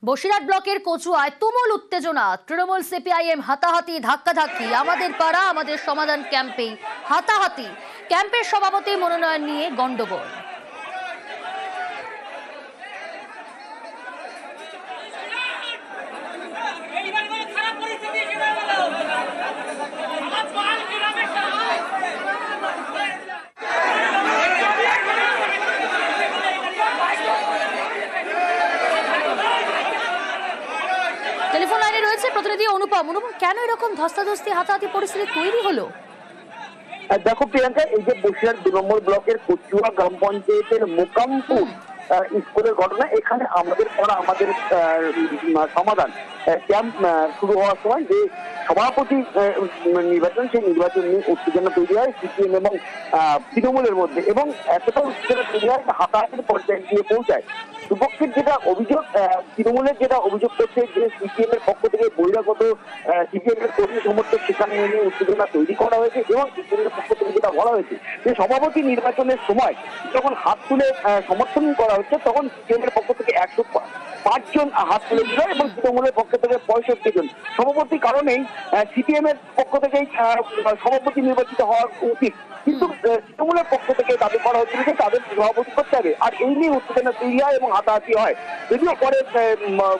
বসিরহাট ব্লকের কচুয়ায় তুমুল উত্তেজনা। তৃণমূল সিপিআইএম হাতাহাতি ধাক্কাধাক্কি। আমাদের পাড়া আমাদের সমাধান ক্যাম্পে হাতাহাতি। ক্যাম্পের সভাপতি মনোনয়ন নিয়ে গন্ডগোল। টেলিফোন লাইনে রয়েছে প্রতিনিধি অনুপম। অনুপম, কেন এরকম ধস্তাধস্তি হাতাহাতি পরিস্থিতি তৈরি হলো? দেখো প্রিয়াঙ্কা, এই যে বসিরহাট 2 নম্বর ব্লকের কচুয়া গ্রাম পঞ্চায়েতের মোকামপুর স্কুলের ঘটনা, এখানে আমাদের পড়া আমাদের সমাধান ক্যাম্প শুরু হওয়ার সময় যে সভাপতি নির্বাচন, সেই নির্বাচন নিয়ে উত্তেজনা তৈরি হয় সিপিএম এবং তৃণমূলের মধ্যে, এবং এতটা উত্তেজনা তৈরি হয় হাতাহাতির পর্যায়ে গিয়ে পৌঁছায়। দুপক্ষের যেটা অভিযোগ, তৃণমূলের যেটা অভিযোগ করছে যে সিপিএম এর পক্ষ থেকে বহিরাগত সিপিএম এর কর্মী সমর্থক সেখানে এনে উত্তেজনা তৈরি করা হয়েছে, এবং সিপিএম এর পক্ষ থেকে যেটা বলা হয়েছে যে সভাপতি নির্বাচনের সময় যখন হাত তুলে সমর্থন করা হচ্ছে, তখন সিপিএম এর পক্ষ থেকে 105 জন হাত তুলে দিল এবং তৃণমূলের পক্ষ থেকে 65 জন। সভাপতি কারণেই সিপিএম এর পক্ষ থেকেই সভাপতি নির্বাচিত হওয়া উচিত, কিন্তু তৃণমূলের পক্ষ থেকে দাবি করা হচ্ছিল যে তাদের সভাপতি করতে হবে, আর এই নিয়ে উত্তেজনা তৈরি হয় এবং হাতাহাতি হয়। যদিও পরে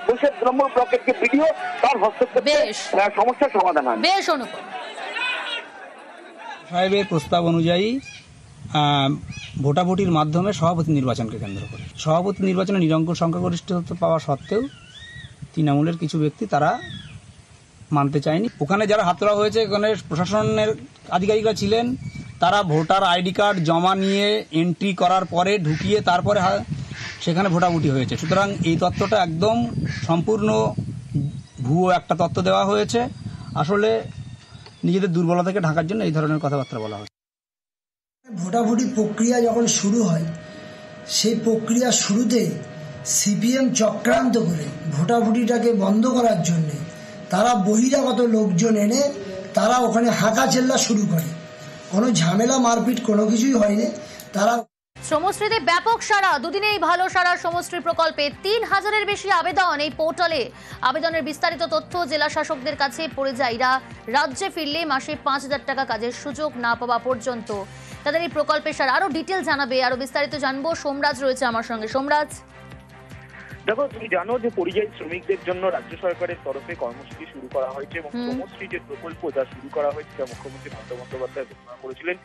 বসিরহাট 2 নম্বর ব্লকের যে ভিডিও, তার হস্তক্ষেপে সমস্যার সমাধান হয়। বেশ অনুপম। সাহেবের প্রস্তাব অনুযায়ী ভোটাভুটির মাধ্যমে সভাপতি নির্বাচনকে কেন্দ্র করে সভাপতি নির্বাচনে নিরঙ্কুশ সংখ্যাগরিষ্ঠতা পাওয়া সত্ত্বেও তৃণমূলের কিছু ব্যক্তি তারা মানতে চায়নি। ওখানে যারা হাতড়া হয়েছে, ওখানে প্রশাসনের আধিকারিকরা ছিলেন, তারা ভোটার আইডি কার্ড জমা নিয়ে এন্ট্রি করার পরে ঢুকিয়ে তারপরে সেখানে ভোটাভুটি হয়েছে। সুতরাং এই তথ্যটা একদম সম্পূর্ণ ভুয়ো একটা তথ্য দেওয়া হয়েছে। আসলে নিজেদের দুর্বলতাকে ঢাকার জন্য এই ধরনের কথাবার্তা বলা হয়েছে। ভোটাভুটি প্রক্রিয়া যখন শুরু হয়, সেই প্রক্রিয়া শুরুতে সিপিএম চক্রান্ত করে ভোটাভুটিটাকে বন্ধ করার জন্যে তারা বহিরাগত লোকজন এনে তারা ওখানে হাঁকা চেল্লা শুরু করে। কোনো ঝামেলা মারপিট কোনো কিছুই হয়নি। তারা শ্রমশ্রীতে ব্যাপক সাড়া, দুদিনেই ভালো সাড়া শ্রমশ্রী প্রকল্পে। 3000-এর বেশি আবেদন এই পোর্টালে। আবেদনের বিস্তারিত তথ্য জেলা শাসকদের কাছে পড়ে যায়। এরা রাজ্যে ফিরলে মাসে 5000 টাকা কাজের সুযোগ না পাওয়া পর্যন্ত তাদের এই প্রকল্পের সারা। আরো ডিটেল জানাবে, আরো বিস্তারিত জানবো। সোমরাজ রয়েছে আমার সঙ্গে। সোমরাজ, দেখো, তুমি জানো যে পরিযায়ী শ্রমিকদের জন্য রাজ্য সরকারের তরফে কর্মসূচি শুরু করা হয়েছে, এবং শ্রমশ্রী যে প্রকল্প যা শুরু করা হয়েছে, যা মুখ্যমন্ত্রী মমতা বন্দ্যোপাধ্যায় ঘোষণা করেছিলেন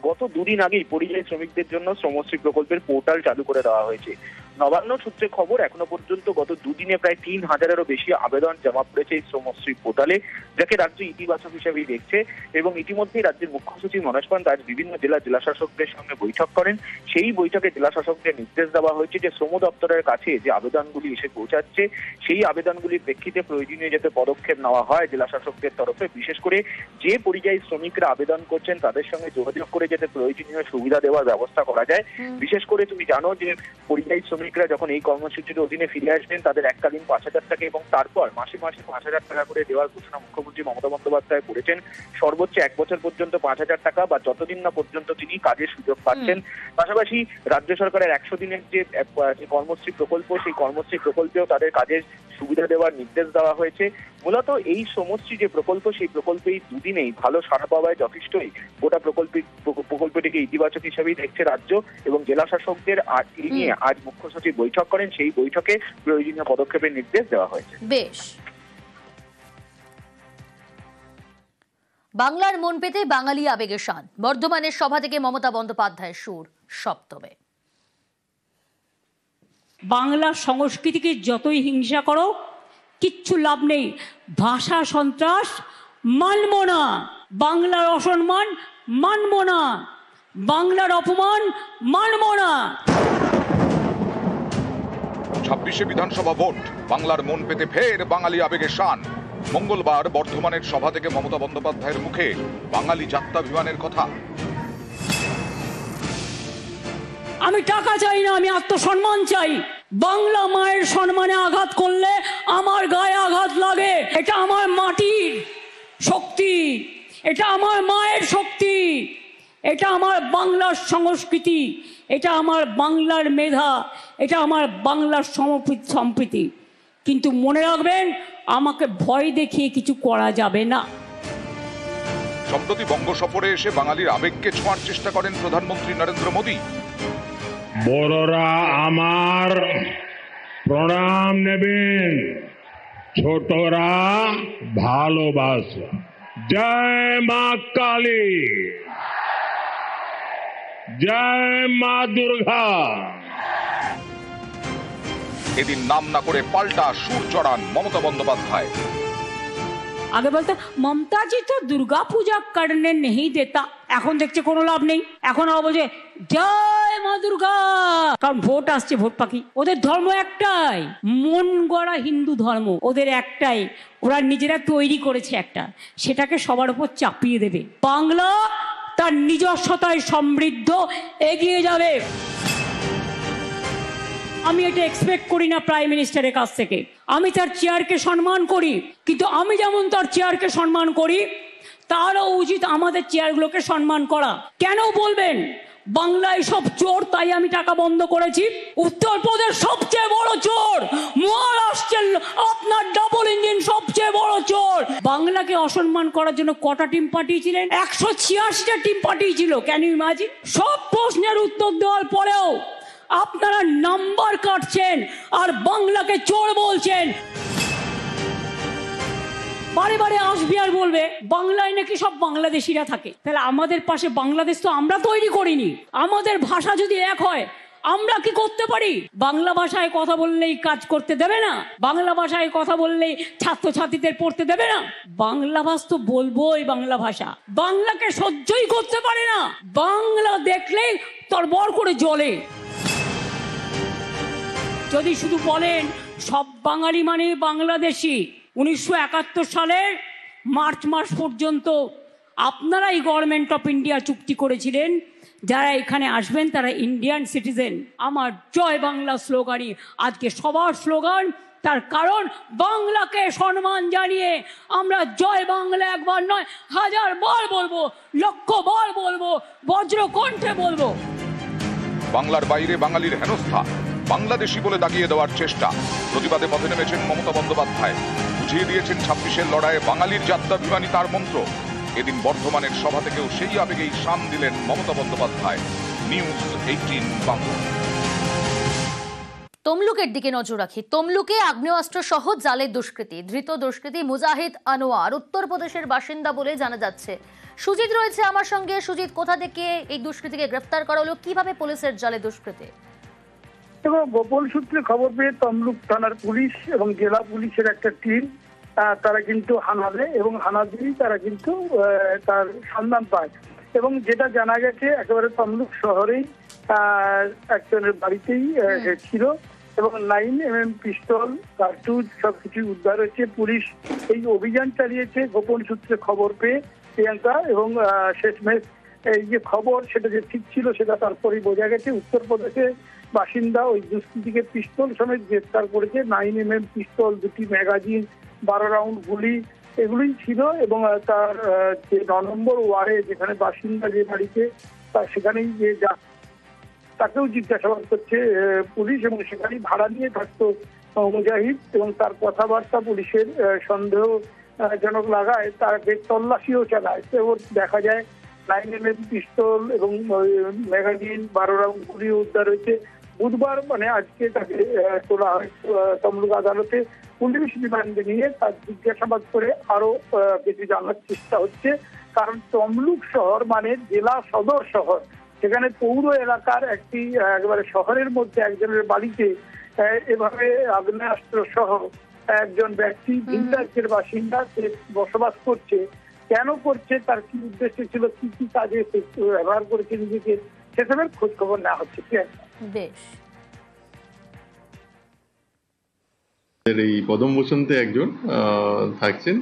গত 2 দিন আগেই, পরিযায়ী শ্রমিকদের জন্য শ্রমশ্রী প্রকল্পের পোর্টাল চালু করে দেওয়া হয়েছে। নবান্ন সূত্রে খবর, এখনো পর্যন্ত গত 2 দিনে প্রায় 3000-এরও বেশি আবেদন জমা পড়েছে এই শ্রমশ্রী পোর্টালে, যাকে রাজ্য ইতিবাচক হিসেবেই দেখছে। এবং ইতিমধ্যেই রাজ্যের মুখ্য সচিব মনোজ পান্ত আজ বিভিন্ন জেলা শাসকদের সঙ্গে বৈঠক করেন। সেই বৈঠকে জেলা শাসকদের নির্দেশ দেওয়া হয়েছে যে শ্রম দপ্তরের কাছে যে আবেদনগুলি এসে পৌঁছাচ্ছে, সেই আবেদনগুলির প্রেক্ষিতে প্রয়োজনীয় যাতে পদক্ষেপ নেওয়া হয় জেলা শাসকদের তরফে। বিশেষ করে যে পরিযায়ী শ্রমিকরা আবেদন করছেন তাদের সঙ্গে যোগাযোগ করে যাতে প্রয়োজনীয় সুবিধা দেওয়ার ব্যবস্থা করা যায়। বিশেষ করে তুমি জানো যে পরিযায়ী শ্রমিকরা যখন এই কর্মসূচির অধীনে ফিরে আসবেন, তাদের এককালীন 5000 টাকা এবং তারপর মাসে মাসে 5000 টাকা করে দেওয়ার ঘোষণা মুখ্যমন্ত্রী মমতা বন্দ্যোপাধ্যায় করেছেন। সর্বোচ্চ 1 বছর পর্যন্ত 5000 টাকা, বা যতদিন না পর্যন্ত তিনি কাজের সুযোগ পাচ্ছেন। পাশাপাশি রাজ্য সরকারের 100 দিনের যে কর্মশ্রী প্রকল্প, সেই কর্মশ্রী প্রকল্পেও তাদের কাজের সুবিধা দেওয়ার নির্দেশ দেওয়া হয়েছে। মূলত এই শ্রমশ্রী যে প্রকল্প, সেই প্রকল্পেই 2 দিনেই ভালো সাড়া পাওয়ায় যথেষ্টই গোটা প্রকল্পটিকে ইতিবাচক হিসেবেই দেখছে রাজ্য এবং জেলা শাসকদের। আর এই নিয়ে আজ মুখ্য সচিব বৈঠক করেন, সেই বৈঠকে প্রয়োজনীয় পদক্ষেপের নির্দেশ দেওয়া হয়েছে। বেশ। বাংলার মন পেতে বাঙালি আবেগের শান। বর্ধমানের সভা থেকে মমতা বন্দ্যোপাধ্যায়ের সুর সপ্তমে। বাংলার সংস্কৃতিকে যতই হিংসা করো, কিচ্ছু লাভ নেই। ভাষা সন্ত্রাস মানব না, বাংলার অসম্মান মানব না, বাংলার অপমান মানব না। 26শে বিধানসভা ভোট, বাংলার মন পেতে ফের বাঙালি আবেগের শান। মঙ্গলবার বর্ধমানের সভা থেকে মমতা বন্দ্যোপাধ্যায়ের মুখে বাঙালি জাত্যাভিমানের কথা। আমি টাকা চাই না, আমি আত্মসম্মান চাই। বাংলা মায়ের সম্মানে আঘাত করলে আমার গায়ে আঘাত লাগে। এটা আমার মাটির শক্তি, এটা আমার মায়ের শক্তি, এটা আমার বাংলার সংস্কৃতি, এটা আমার বাংলার মেধা, এটা আমার বাংলার সম্প্রীতি। কিন্তু মনে রাখবেন, আমাকে ভয় দেখিয়ে কিছু করা যাবে না। সম্প্রতি বঙ্গ সফরে এসে বাঙালির আবেগকে ছোঁয়ার চেষ্টা করেন প্রধানমন্ত্রী নরেন্দ্র মোদী। বড়রা আমার প্রণাম নেবেন, ছোটরা ভালোবাসা। জয় মা কালী, জয় মা দুর্গা। এদিন নাম না করে পাল্টা সুর চড়ান মমতা বন্দ্যোপাধ্যায়। আগে বলতে মমতা জি তো দুর্গা পূজা করনে নেই দেতা, এখন দেখছে কোনো লাভ নেই, এখন আবার বলছে জয় মা দুর্গা। কারণ ভোট আসছে, ভোট পাখি। ওদের ধর্ম একটাই, মন গড়া হিন্দু ধর্ম ওদের একটাই, ওরা নিজেরা তৈরি করেছে একটা, সেটাকে সবার উপর চাপিয়ে দেবে। বাংলা তার নিজস্বতায় সমৃদ্ধ এগিয়ে যাবে। আমি এটা এক্সপেক্ট করি না প্রাইম মিনিস্টারের কাছ থেকে। আমি তার চেয়ারকে সম্মান করি, কিন্তু আমি যেমন তার চেয়ারকে সম্মান করি, তারও উচিত আমাদের চেয়ারগুলোকে সম্মান করা। কেন বলবেন বাংলায় সব চোর, তাই আমি টাকা বন্ধ করেছি? উত্তরপ্রদেশ সবচেয়ে বড় চোর, মহারাষ্ট্রের আপনার ডাবল ইঞ্জিন সবচেয়ে বড় চোর। বাংলাকে অসম্মান করার জন্য কটা টিম পাঠিয়েছিলেন? 186টা টিম পাঠিয়েছিল। Can you imagine? সব প্রশ্নের উত্তর দেওয়ার পরেও আপনারা নাম্বার কাটছেন আর বাংলাকে চোর বলছেন। বারে বারে আসবে আর বলবে বাংলায় নাকি সব বাংলাদেশিরা থাকে। তাহলে আমাদের পাশে বাংলাদেশ তো আমরা তৈরি করিনি। আমাদের ভাষা যদি এক হয়, আমরা কি করতে পারি? বাংলা ভাষায় কথা বললেই কাজ করতে দেবে না, বাংলা ভাষায় কথা বললেই ছাত্রছাত্রীদের পড়তে দেবে না। বাংলা ভাষা তো বলবোই, বাংলা ভাষা বাংলাকে সহ্যই করতে পারে না। বাংলা দেখলেই তরবর করে জ্বলে। যদি শুধু বলেন সব বাঙালি মানে বাংলাদেশি, 1971 সালের মার্চ মাস পর্যন্ত আপনারাই গভর্নমেন্ট অফ ইন্ডিয়া চুক্তি করেছিলেন যারা এখানে আসবেন তারা ইন্ডিয়ান সিটিজেন। আমার জয় বাংলা স্লোগানই আজকে সবার স্লোগান। তার কারণ বাংলাকে সম্মান জানিয়ে আমরা জয় বাংলা একবার নয় 1000 বার বলবো, লক্ষ বার বলবো, বজ্রকণ্ঠে বলবো। বাংলার বাইরে বাঙালির হেনস্থা, বাংলাদেশি বলে দাগিয়ে দেওয়ার চেষ্টা, প্রতিবাদে পথে নেমেছেন মমতা বন্দ্যোপাধ্যায়। বুঝিয়ে দিয়েছেন 26-এর লড়াইয়ে বাঙালির জাত্যাভিমানী তার মন্ত্র। এদিন বর্ধমানের সভা থেকেও সেই আবেগেই শান দিলেন মমতা বন্দ্যোপাধ্যায়। নিউজ 18 বাংলা। তমলুকের দিকে নজর রাখি। তমলুকে আগ্নেয়াস্ত্র সহ জালের দুষ্কৃতী, ধৃত দুষ্কৃতী মুজাহিদ আনোয়ার উত্তরপ্রদেশের বাসিন্দা বলে জানা যাচ্ছে। সুজিত রয়েছে আমার সঙ্গে। সুজিত, কোথা থেকে এই দুষ্কৃতীকে গ্রেফতার করা হলো, কিভাবে পুলিশের জালে দুষ্কৃতী? এবং গোপন সূত্রে খবর পেয়ে তমলুক থানার পুলিশ এবং জেলা পুলিশের একটা টিম তারা কিন্তু হানা দেয় এবং হানা দিয়েই তারা কিন্তু তার সন্ধান পায়। এবং যেটা জানা গেছে একেবারে তমলুক শহরেই একজনের বাড়িতেই ছিল এবং 9mm পিস্তল, কার্তুজ সবকিছু উদ্ধার হয়েছে। পুলিশ এই অভিযান চালিয়েছে গোপন সূত্রে খবর পেয়ে প্রিয়াঙ্কা, এবং শেষমেশ এই যে খবর সেটা যে ঠিক ছিল সেটা তারপরেই বোঝা গেছে। উত্তরপ্রদেশে বাসিন্দা ওই দুষ্কৃতীকে পিস্তল সমেত গ্রেফতার করেছে। 9mm পিস্তল, 2টি ম্যাগাজিন, 12 রাউন্ড গুলি এগুলোই ছিল। এবং তার যে 9 নম্বর ওয়ার্ডে যেখানে বাসিন্দা যে বাড়িতে সেখানেই যে তাকেও জিজ্ঞাসাবাদ করছে পুলিশ এবং সেখানেই ভাড়া নিয়ে থাকতো মুজাহিদ। এবং তার কথাবার্তা পুলিশের সন্দেহজনক লাগায় তাকে তল্লাশিও চালায়। ওর দেখা যায় 9mm পিস্তল এবং ম্যাগাজিন, 12 রাউন্ড গুলি উদ্ধার হয়েছে। বুধবার মানে আজকে তাকে তোলা হয় তমলুক আদালতে। পুলিশ রিমান্ডে নিয়ে তার জিজ্ঞাসাবাদ করে আরো কিছু জানার চেষ্টা হচ্ছে। কারণ তমলুক শহর মানে জেলা সদর শহর, সেখানে পৌর এলাকার একটি একেবারে শহরের মধ্যে একজনের বাড়িতে এভাবে আগ্নেয়াস্ত্র সহ একজন ব্যক্তি ভিন রাজ্যের বাসিন্দা সে বসবাস করছে। কেন করছে, তার কি উদ্দেশ্য ছিল, কি কি কাজে ব্যবহার করেছে নিজেকে, সেসবের খোঁজ খবর নেওয়া হচ্ছে। বেশ। এই পদম বসন্তে একজন থাকছেন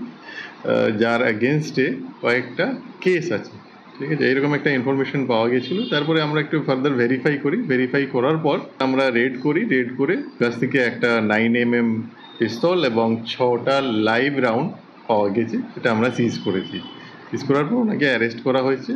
যার এগেনস্টে কয়েকটা কেস আছে, ঠিক আছে, এরকম একটা ইনফরমেশন পাওয়া গেছিল। তারপরে আমরা একটু ফার্দার ভেরিফাই করার পর আমরা রেড করে কাছ থেকে একটা 9mm পিস্তল এবং 6টা লাইভ রাউন্ড পাওয়া গেছে, সেটা আমরা সিজ করেছি। সিজ করার পর ওনাকে অ্যারেস্ট করা হয়েছে।